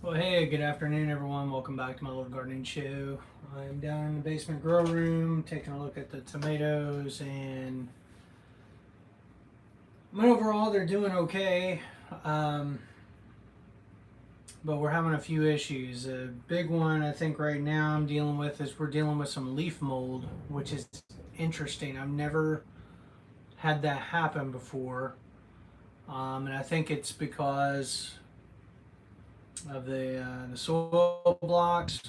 Well, hey, good afternoon, everyone. Welcome back to my little gardening show. I'm down in the basement grow room taking a look at the tomatoes, and overall they're doing okay. But we're having a few issues. A big one I think right now I'm dealing with is we're dealing with some leaf mold, which is interesting. I've never had that happen before, and I think it's because of the soil blocks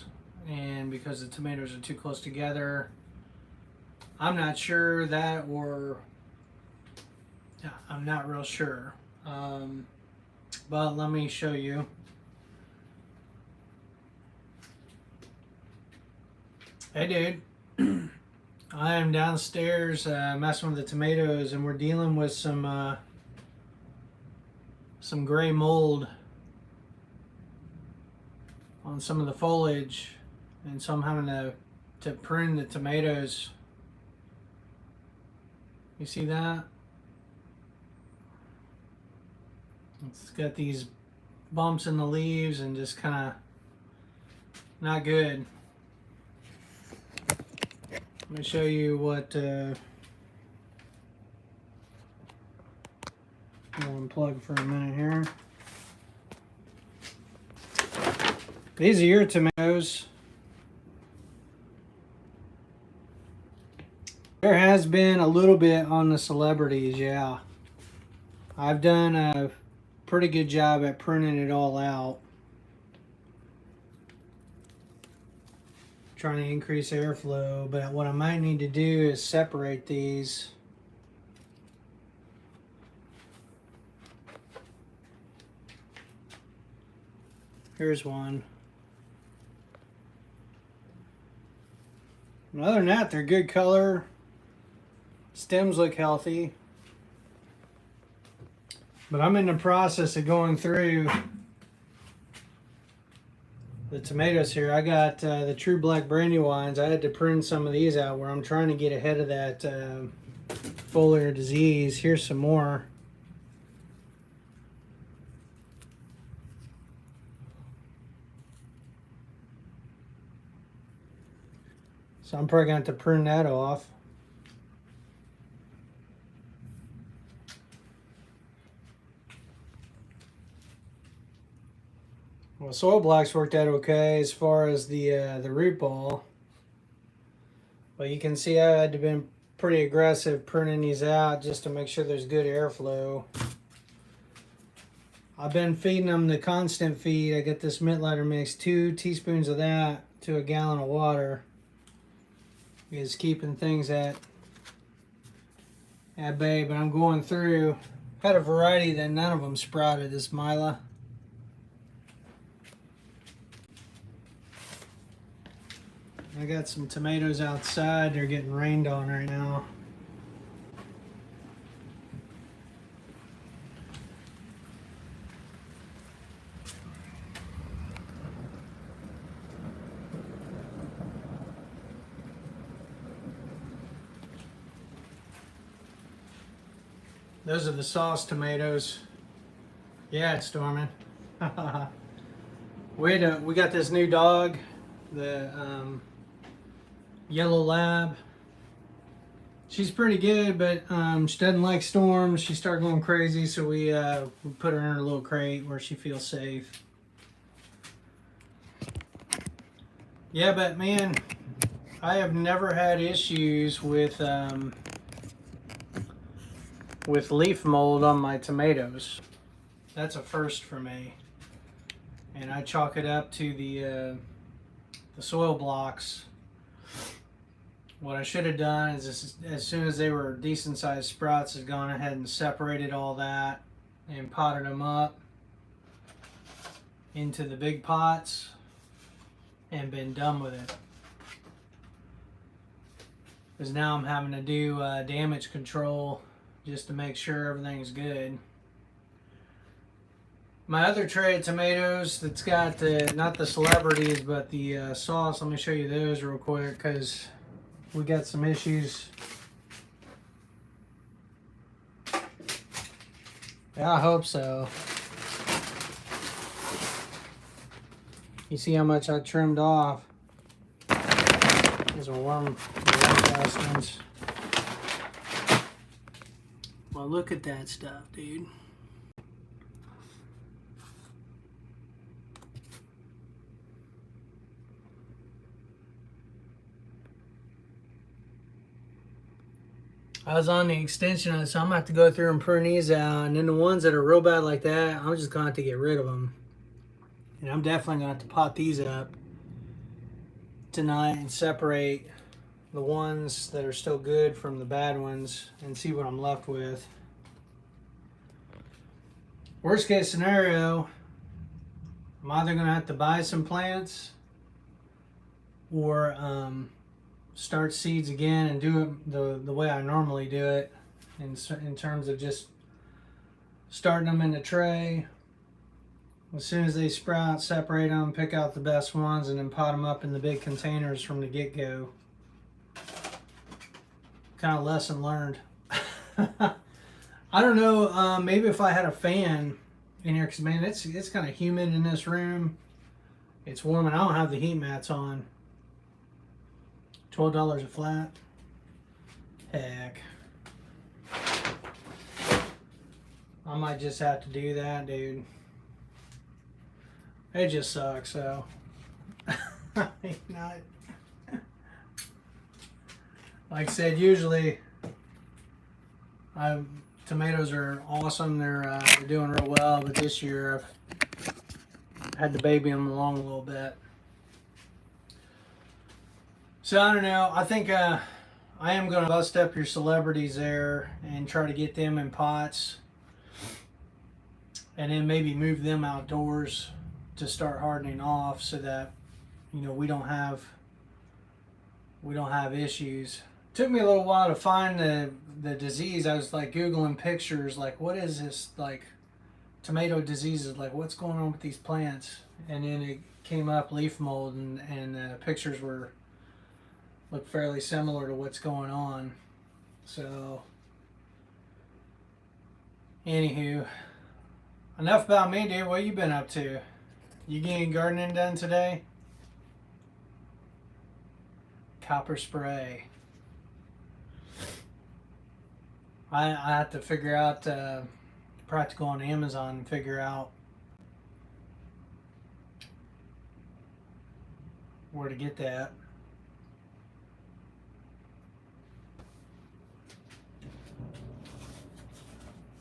and because the tomatoes are too close together. I'm not sure that, or I'm not real sure. But let me show you. Hey, dude. I am downstairs messing with the tomatoes, and we're dealing with some gray mold on some of the foliage, and so I'm having to prune the tomatoes. You see that? It's got these bumps in the leaves and just kind of not good. Let me show you what I'll unplug for a minute here. These are your tomatoes. There has been a little bit on the celebrities, yeah. I've done a pretty good job at pruning it all out. Trying to increase airflow, but what I might need to do is separate these. Here's one. And other than that, they're good color. Stems look healthy. But I'm in the process of going through the tomatoes here. I got the True Black Brandywines. I had to prune some of these out where I'm trying to get ahead of that foliar disease. Here's some more. So I'm probably going to have to prune that off. Well, soil blocks worked out okay as far as the root ball. But you can see I had to be pretty aggressive pruning these out just to make sure there's good airflow. I've been feeding them the constant feed. I get this mint lighter mix, 2 teaspoons of that to a gallon of water. Is keeping things at bay, but I'm going through. Had a variety that none of them sprouted. This Mila. I got some tomatoes outside. They're getting rained on right now. Those are the sauce tomatoes. Yeah, it's storming. We got this new dog, the yellow lab. She's pretty good, but she doesn't like storms. She started going crazy, so we put her in a little crate where she feels safe. Yeah, but man, I have never had issues with leaf mold on my tomatoes. That's a first for me, and I chalk it up to the soil blocks. What I should have done is, as soon as they were decent sized sprouts, has gone ahead and separated all that and potted them up into the big pots and been done with it. Because now I'm having to do damage control just to make sure everything's good. My other tray of tomatoes that's got not the celebrities but the sauce, let me show you those real quick because we got some issues. Yeah, I hope so. You see how much I trimmed off? These are warm intestines. Well, look at that stuff, dude. I was on the extension of it, so I'm gonna have to go through and prune these out, and then the ones that are real bad like that, I'm just gonna have to get rid of them. And I'm definitely gonna have to pot these up tonight and separate the ones that are still good from the bad ones and see what I'm left with. Worst case scenario, I'm either gonna have to buy some plants or start seeds again and do it the way I normally do it in terms of just starting them in the tray. As soon as they sprout, separate them, pick out the best ones, and then pot them up in the big containers from the get-go. Kind of lesson learned. I don't know, maybe if I had a fan in here, because man, it's kind of humid in this room. It's warm, and I don't have the heat mats on. $12 a flat. Heck. I might just have to do that, dude. It just sucks, so. Like I said, usually tomatoes are awesome. They're doing real well, but this year I've had to baby them along a little bit. So I don't know. I think I am going to bust up your celebrities there and try to get them in pots, and then maybe move them outdoors to start hardening off, so that we don't have issues. Took me a little while to find the disease. I was like Googling pictures, like what is this, like tomato diseases, like what's going on with these plants, and then it came up leaf mold, and the pictures look fairly similar to what's going on. So anywho, enough about me, dude. What you been up to? You getting gardening done today? Copper spray. I have to figure out, practical on Amazon and figure out where to get that.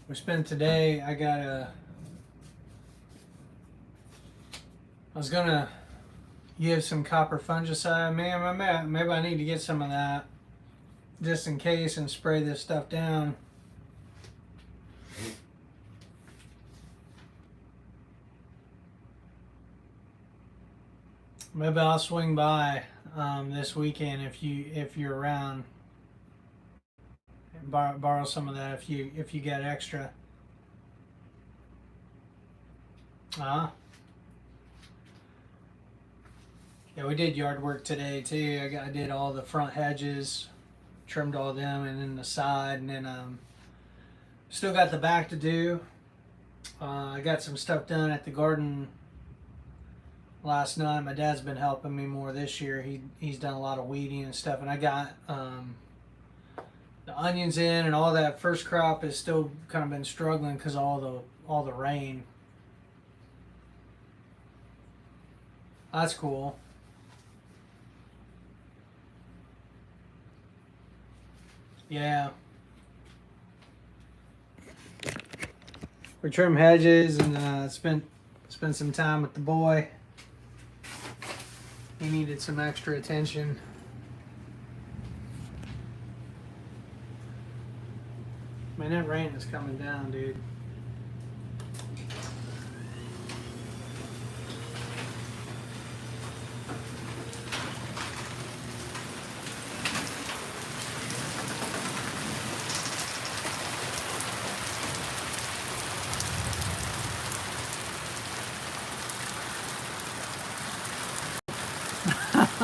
We spent today, I was gonna use some copper fungicide. Man, maybe I need to get some of that just in case and spray this stuff down. Maybe I'll swing by this weekend if you're around. Borrow some of that if you got extra. Yeah, we did yard work today too. I did all the front hedges, trimmed all them, and then the side, and then still got the back to do. I got some stuff done at the garden last night. My dad's been helping me more this year. He's done a lot of weeding and stuff, and I got the onions in, and all that first crop has still kind of been struggling because of all the rain. That's cool. Yeah. We trim hedges and spent some time with the boy. He needed some extra attention. Man, that rain is coming down, dude.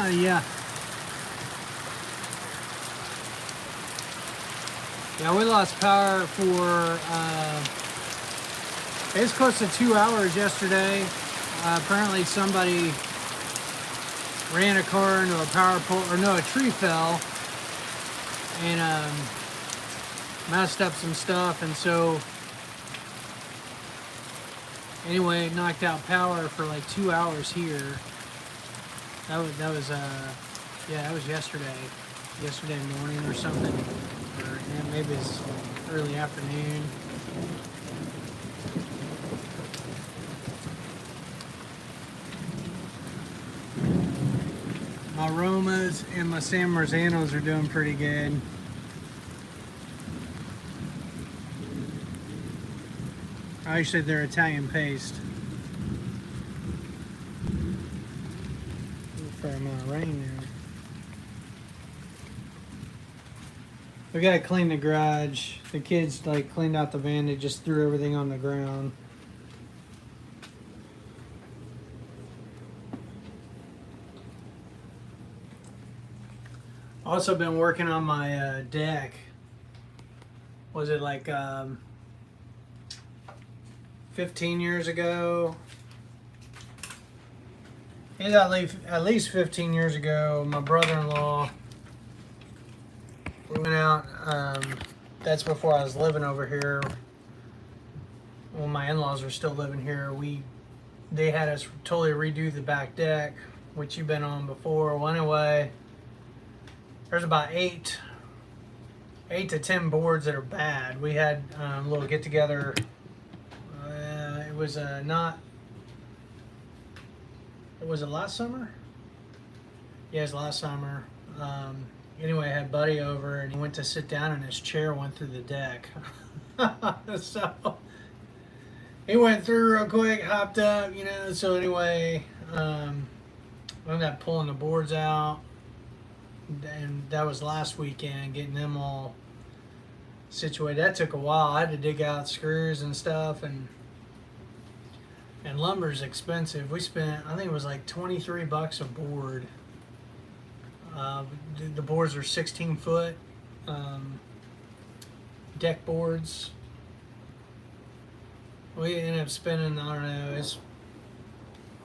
Yeah. Yeah, we lost power for, it was close to 2 hours yesterday. Apparently somebody ran a car into a power pole, or no, a tree fell, and messed up some stuff, and so anyway, it knocked out power for like 2 hours here. That was yeah, that was yesterday morning or something, or yeah, maybe it's early afternoon. My Romas and my San Marzanos are doing pretty good. I said they're Italian paste. A fair amount of rain there. We gotta clean the garage. The kids like cleaned out the van. They just threw everything on the ground. Also been working on my deck. Was it like 15 years ago? It's at least 15 years ago. My brother-in-law, we went out. That's before I was living over here. When my in-laws were still living here, they had us totally redo the back deck, which you've been on before. Well, anyway, there's about 8 to 10 boards that are bad. We had a little get together. It was was it last summer? Yeah, it was last summer. Anyway, I had Buddy over, and he went to sit down, and his chair went through the deck. So he went through real quick, hopped up, So anyway, I ended up pulling the boards out. And that was last weekend, getting them all situated. That took a while. I had to dig out screws and stuff, and lumber's expensive. We spent, I think it was like $23 a board. The boards are 16-foot deck boards. We ended up spending, I don't know, it's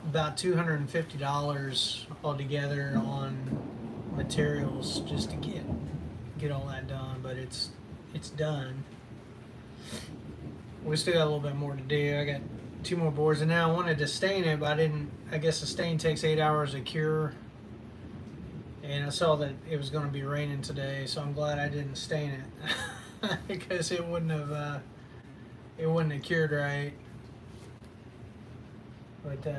about $250 altogether on materials just to get all that done, but it's done. We still got a little bit more to do. I got 2 more boards, and now I wanted to stain it, but I didn't. I guess the stain takes 8 hours to cure, and I saw that it was going to be raining today, so I'm glad I didn't stain it because it wouldn't have cured right. But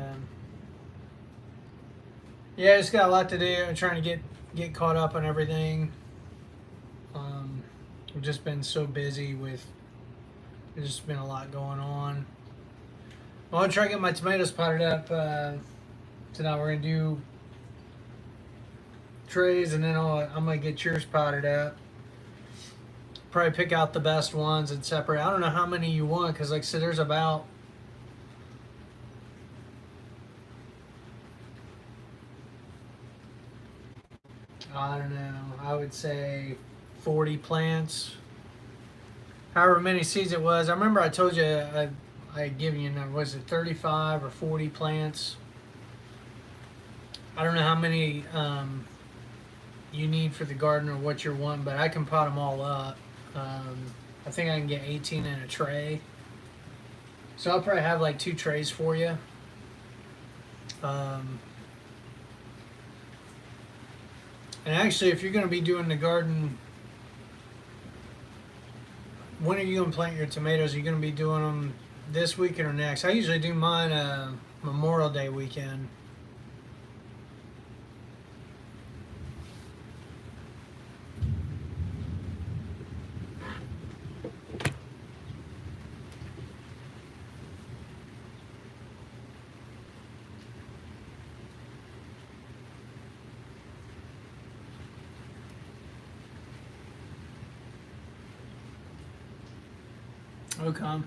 yeah, it's got a lot to do. I'm trying to get caught up on everything. We've just been so busy with. There's just been a lot going on. Well, I'm trying to get my tomatoes potted up. So now we're gonna do trays, and then I'm gonna get yours potted up. Probably pick out the best ones and separate. I don't know how many you want, because like I said, there's about I don't know. I would say 40 plants. However many seeds it was. I remember I told you I had given you a number. Was it 35 or 40 plants? I don't know how many you need for the garden or what you're wanting, but I can pot them all up. I think I can get 18 in a tray. So I'll probably have like 2 trays for you. And actually, if you're going to be doing the garden, when are you going to plant your tomatoes? Are you going to be doing them this weekend or next? I usually do mine Memorial Day weekend. Okay.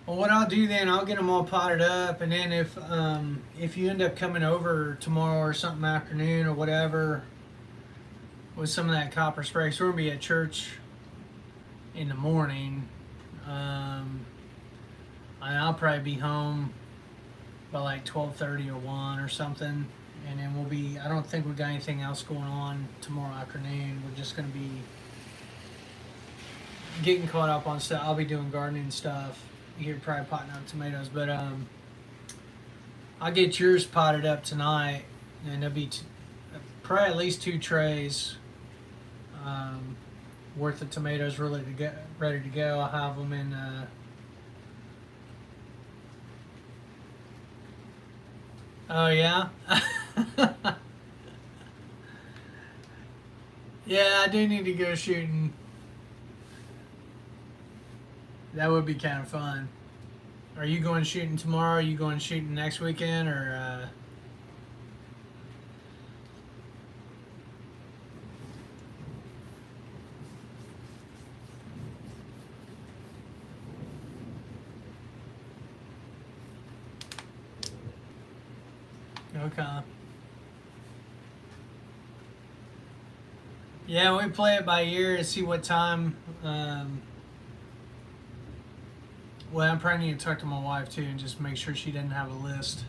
Well, what I'll do then, I'll get them all potted up, and then if you end up coming over tomorrow or something afternoon or whatever with some of that copper spray, so we're gonna be at church in the morning, and I'll probably be home by like 12:30 or 1 or something, And then we'll be, I don't think we got anything else going on tomorrow afternoon. We're just going to be getting caught up on stuff. I'll be doing gardening stuff. You're probably potting up tomatoes, but I'll get yours potted up tonight, and there'll be probably at least 2 trays worth of tomatoes ready to go. I'll have them in. Oh yeah. Yeah, I do need to go shooting. That would be kind of fun. Are you going shooting tomorrow? Are you going shooting next weekend, or? Okay. Yeah, we play it by ear and see what time. Well, I probably need to talk to my wife too and just make sure she doesn't have a list.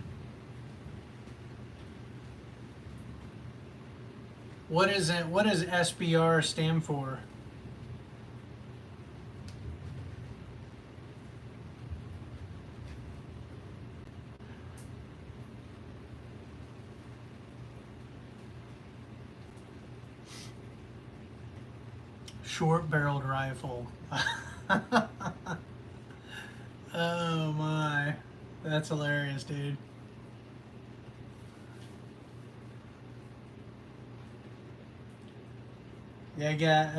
What is it? What does SBR stand for? Short-barreled rifle. Oh my, that's hilarious, dude. Yeah, I got.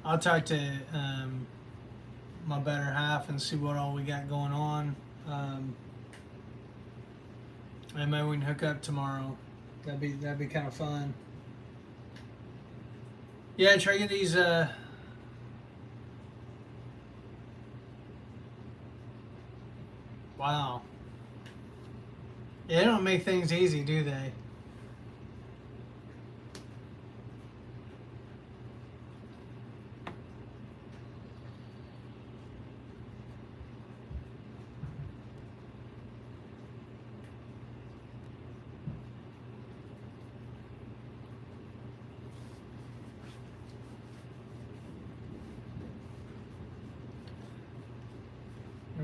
I'll talk to my better half and see what all we got going on. And maybe we can hook up tomorrow. That'd be kind of fun. Yeah, try to get these. Wow. Yeah, they don't make things easy, do they?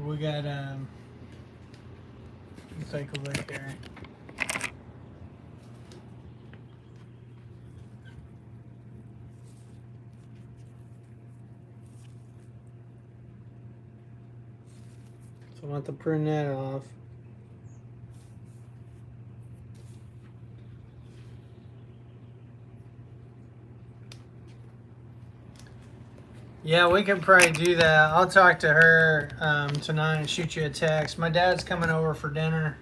We got let's take a look here. So I want to prune that off. Yeah, we can probably do that. I'll talk to her tonight and shoot you a text. My dad's coming over for dinner.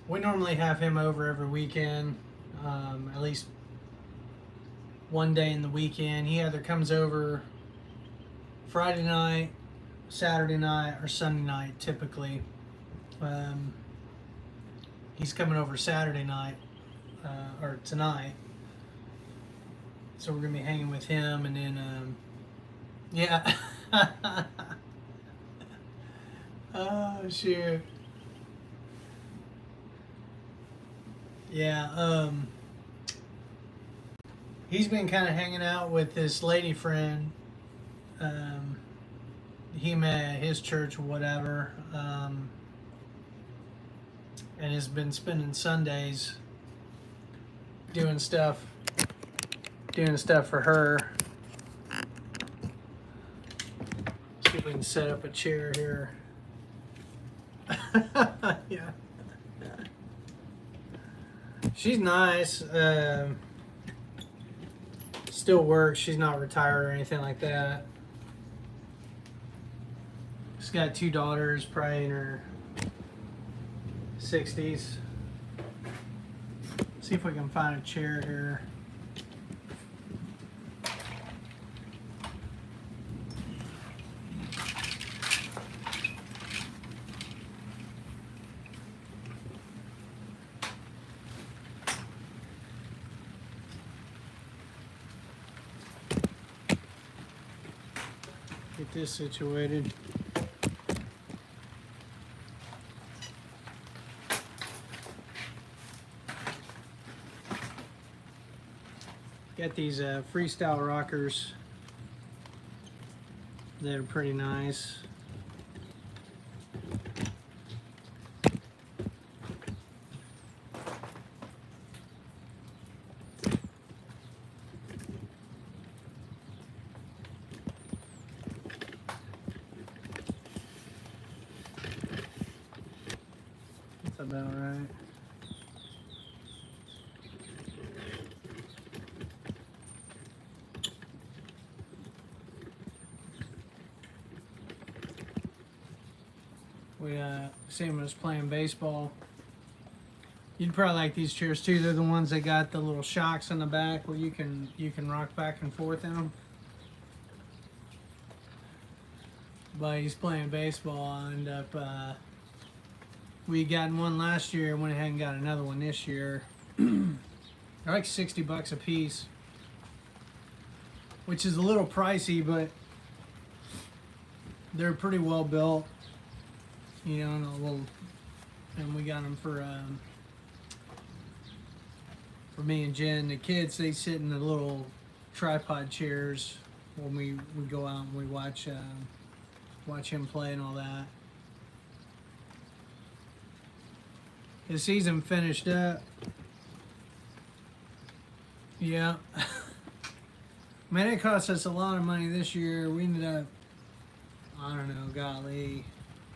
We normally have him over every weekend, at least one day in the weekend. He either comes over Friday night, Saturday night, or Sunday night, typically. He's coming over Saturday night, or tonight. So we're going to be hanging with him, and then, yeah. Oh, shoot. Yeah, he's been kind of hanging out with this lady friend he met at his church or whatever, and has been spending Sundays doing stuff for her. See if we can set up a chair here. Yeah. She's nice. Still works. She's not retired or anything like that. She's got 2 daughters, probably in her 60s. See if we can find a chair here. Get this situated. Got these freestyle rockers that are pretty nice. That's about right. We Sam was playing baseball. You'd probably like these chairs too. They're the ones that got the little shocks in the back where you can rock back and forth in them. But he's playing baseball. I end up we got one last year. Went ahead and got another one this year. They're like $60 a piece, which is a little pricey, but they're pretty well built. You know, and we got them for me and Jen. The kids, they sit in the little tripod chairs when we go out and we watch him play and all that. His season finished up. Yeah. Man, it cost us a lot of money this year. We ended up, I don't know, golly,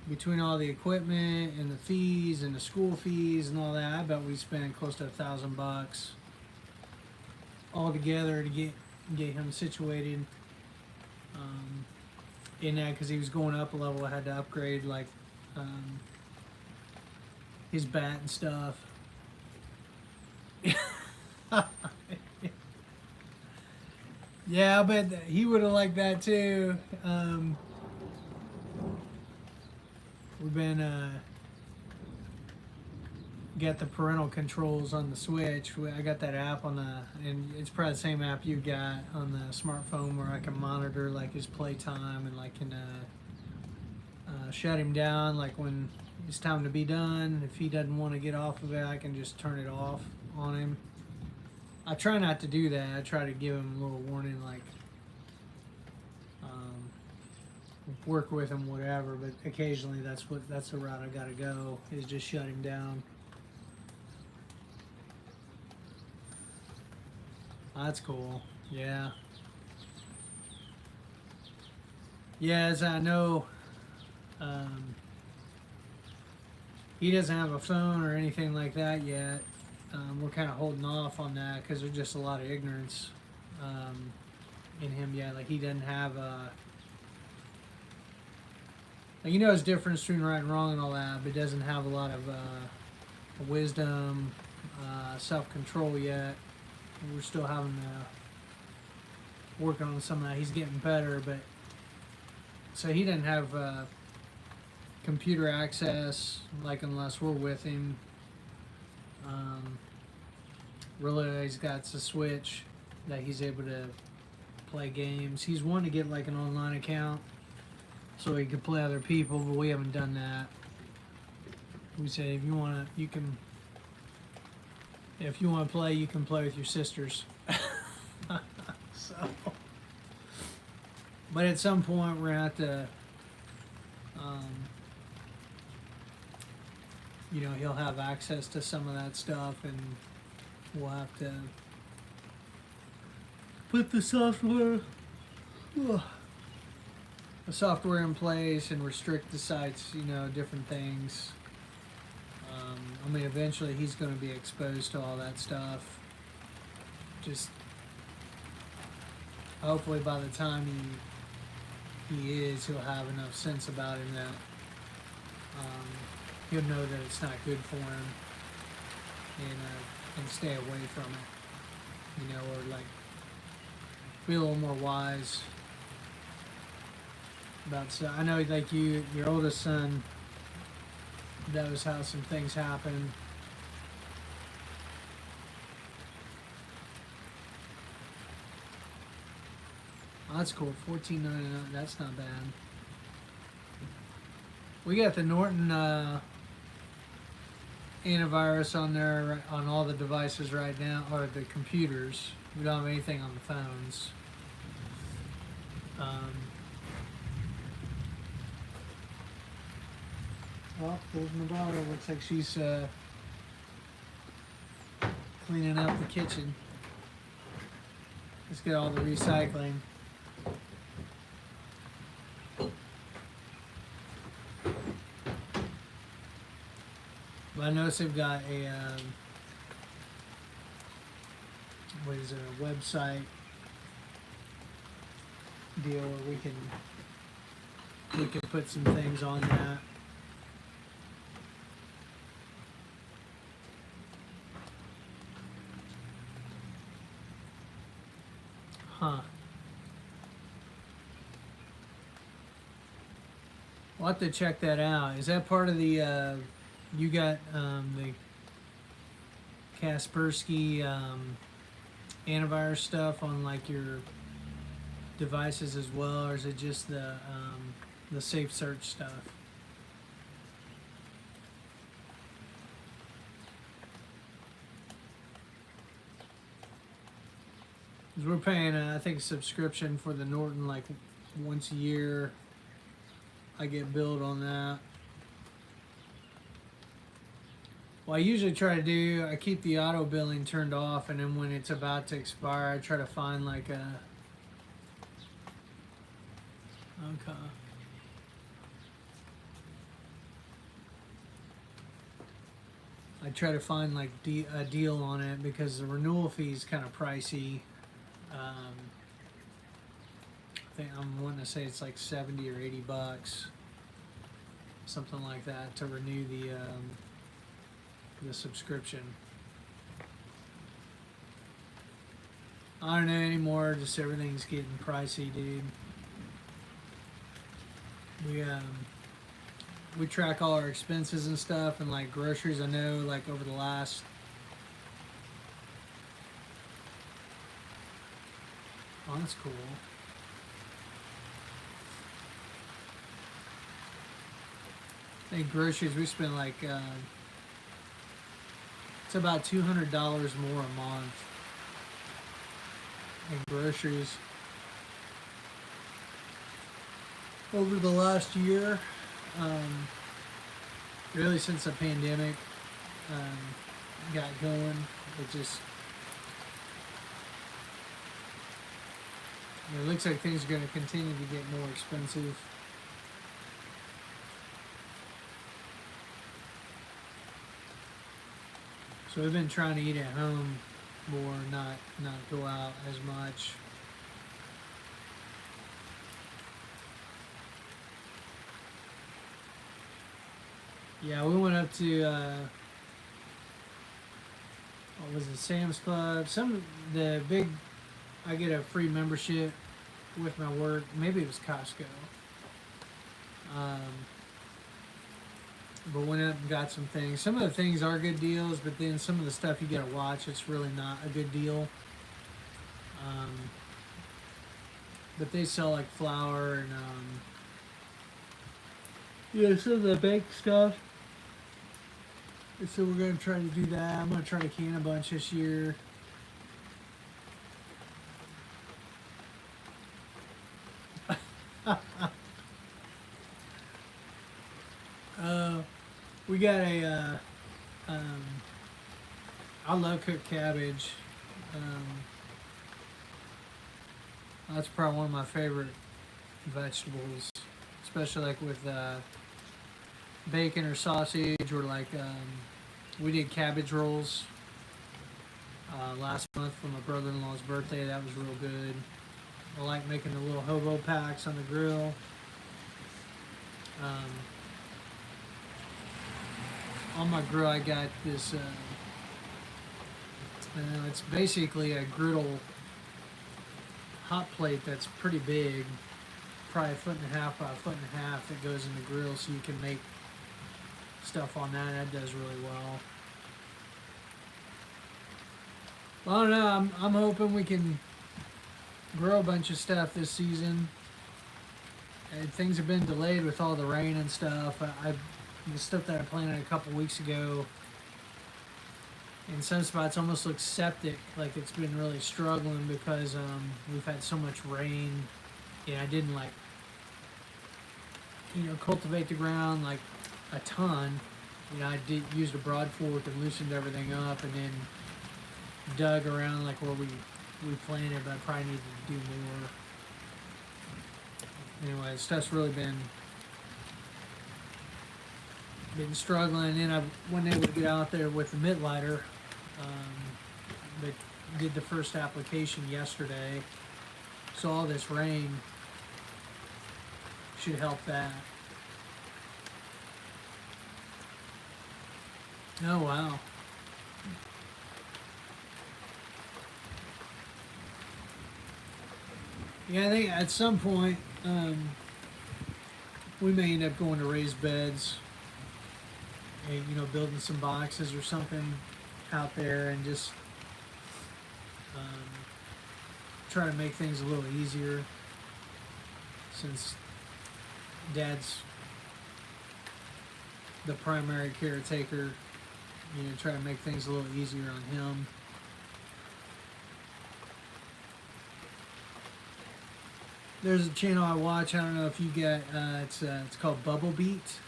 between all the equipment and the fees and the school fees and all that, I bet we spent close to $1,000 all together to get him situated in that, because he was going up a level. I had to upgrade like his bat and stuff. Yeah, I bet he would have liked that too. We've been got the parental controls on the Switch. I got that app on and it's probably the same app you got on the smartphone, where I can monitor like his playtime and like can shut him down like when it's time to be done. If he doesn't want to get off of it, I can just turn it off on him. I try not to do that. I try to give him a little warning, like work with him, whatever. But occasionally, that's the route I got to go, is just shut him down. That's cool. Yeah. Yeah, as I know, he doesn't have a phone or anything like that yet. We're kind of holding off on that because there's just a lot of ignorance in him yet. Like, he doesn't have like, he knows the difference between right and wrong and all that, but doesn't have a lot of wisdom, self-control yet. We're still having to work on some of that. He's getting better, but so he doesn't have computer access, like, unless we're with him. Really, he's got the Switch that he's able to play games. He's wanting to get like an online account so he can play other people, but we haven't done that. We say if you want to, you can. If you want to play, you can play with your sisters. So, but at some point we're gonna have to, you know, he'll have access to some of that stuff, and we'll have to put the software in place and restrict the sites, you know, different things. I mean, eventually he's going to be exposed to all that stuff. Just hopefully by the time he is, he'll have enough sense about him that he'll know that it's not good for him, and stay away from it, you know, or like be a little more wise about stuff. I know, like, your oldest son knows how some things happen. Oh, that's cool. $14.99. That's not bad. We got the Norton antivirus on there on all the devices right now, or the computers. We don't have anything on the phones. Well, there's my daughter. Looks like she's cleaning up the kitchen. Let's get all the recycling. But I noticed they've got a what is it, a website deal where we can put some things on that. Huh. We'll have to check that out. Is that part of the you got the Kaspersky antivirus stuff on like your devices as well, or is it just the safe search stuff? 'Cause we're paying I think a subscription for the Norton like once a year. I get billed on that. Well, I usually try to do, I keep the auto billing turned off, and then when it's about to expire, I try to find like a, okay. I try to find like a deal on it because the renewal fee is kind of pricey. I think I'm wanting to say it's like 70 or 80 bucks, something like that, to renew the subscription. I don't know anymore. Just everything's getting pricey, dude. We track all our expenses and stuff, and like groceries. I know, like over the last. Oh, that's cool. I think groceries we spend like it's about $200 more a month in groceries over the last year. Really since the pandemic got going, it just it looks like things are going to continue to get more expensive. So we've been trying to eat at home more, not go out as much. Yeah, we went up to what was it, Sam's Club? The big. I get a free membership with my work. Maybe it was Costco. But went up and got some things. Some of the things are good deals, but then some of the stuff you gotta watch, it's really not a good deal. But they sell like flour and some of the baked stuff. And so we're gonna try to do that. I'm gonna try to can a bunch this year. We got a. I love cooked cabbage. That's probably one of my favorite vegetables, especially like with bacon or sausage, or like we did cabbage rolls last month for my brother-in-law's birthday. That was real good. I like making the little hobo packs on the grill. On my grill, I got this. It's basically a griddle hot plate that's pretty big, probably 1.5 by 1.5 that goes in the grill, so you can make stuff on that. That does really well. Well, I don't know. I'm hoping we can grow a bunch of stuff this season. And things have been delayed with all the rain and stuff. The stuff that I planted a couple weeks ago, In some spots, almost looks septic, like it's been really struggling because we've had so much rain. Yeah, I didn't like, cultivate the ground like a ton. I did used a broad fork and loosened everything up, and then dug around like where we planted, but I probably needed to do more. Anyway, stuff's really been struggling, and I wasn't able to get out there with the mitt lighter. But did the first application yesterday, so all this rain should help that. Oh wow. Yeah, I think at some point we may end up going to raised beds and building some boxes or something out there and just try to make things a little easier since Dad's the primary caretaker. Try to make things a little easier on him. There's a channel I watch. I don't know if you get. It's called Bubble Beat,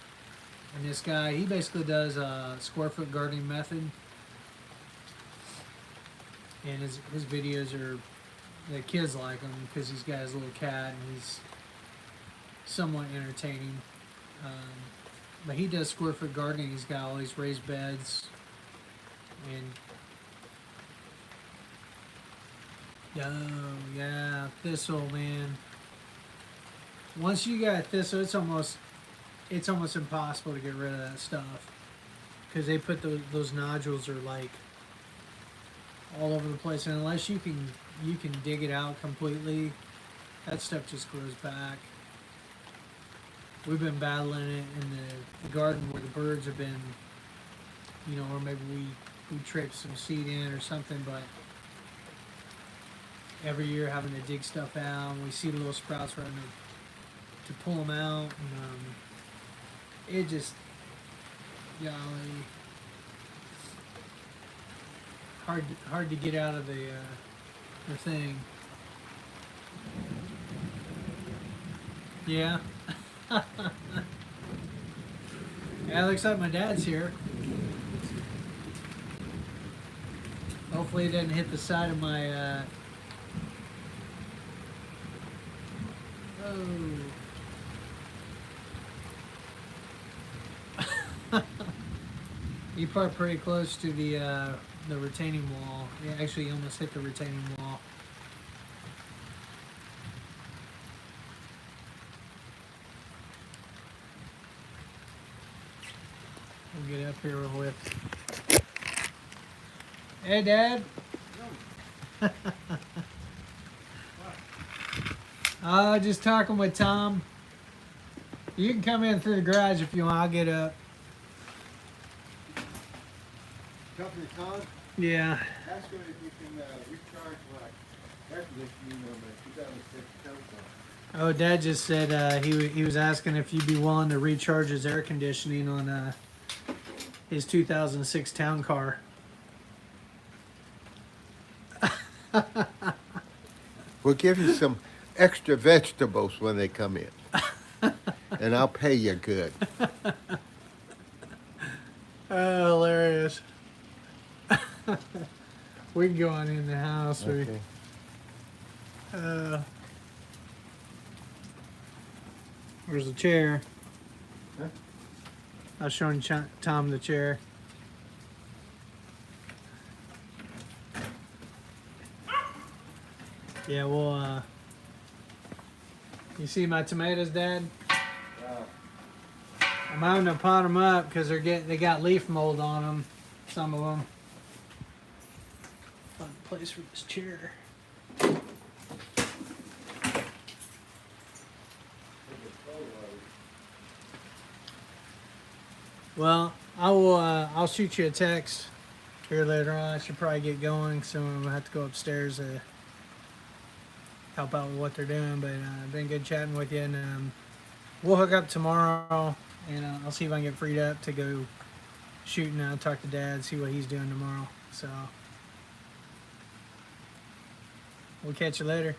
and this guy he basically does a square foot gardening method, and his videos are the kids like him because he's got his little cat and he's somewhat entertaining. But he does square foot gardening. He's got all these raised beds, and oh yeah, thistle, man. Once you got thistle, it's almost impossible to get rid of that stuff because they put those nodules are like all over the place, and unless you can dig it out completely, that stuff just grows back. We've been battling it in the garden where the birds have been, or maybe we traipsed some seed in or something, but every year having to dig stuff out, and we see the little sprouts running to pull them out, and it just, golly, hard to get out of the thing. Yeah. Yeah, it looks like my dad's here. Hopefully it doesn't hit the side of my You parked pretty close to the retaining wall. Yeah, actually, you almost hit the retaining wall. We'll get up here real quick. Hey, Dad. Just talking with Tom. You can come in through the garage if you want. I'll get up. Company Tom? Yeah. Ask him if you can recharge my air conditioning on the 2006 town car. Oh, Dad just said he was asking if you'd be willing to recharge his air conditioning on his 2006 town car. We'll give you some extra vegetables when they come in. And I'll pay you good. Oh, hilarious. We can go on in the house. Okay. Where's the chair? Huh? I was showing Tom the chair. Yeah, well, you see my tomatoes, Dad? I'm having to pot them up because they got leaf mold on them. Some of them. Fun place for this chair. Well, I'll shoot you a text here later on. I should probably get going, so I'm gonna have to go upstairs to help out with what they're doing. But been good chatting with you, and we'll hook up tomorrow, and I'll see if I can get freed up to go shooting out, talk to Dad, see what he's doing tomorrow. So we'll catch you later.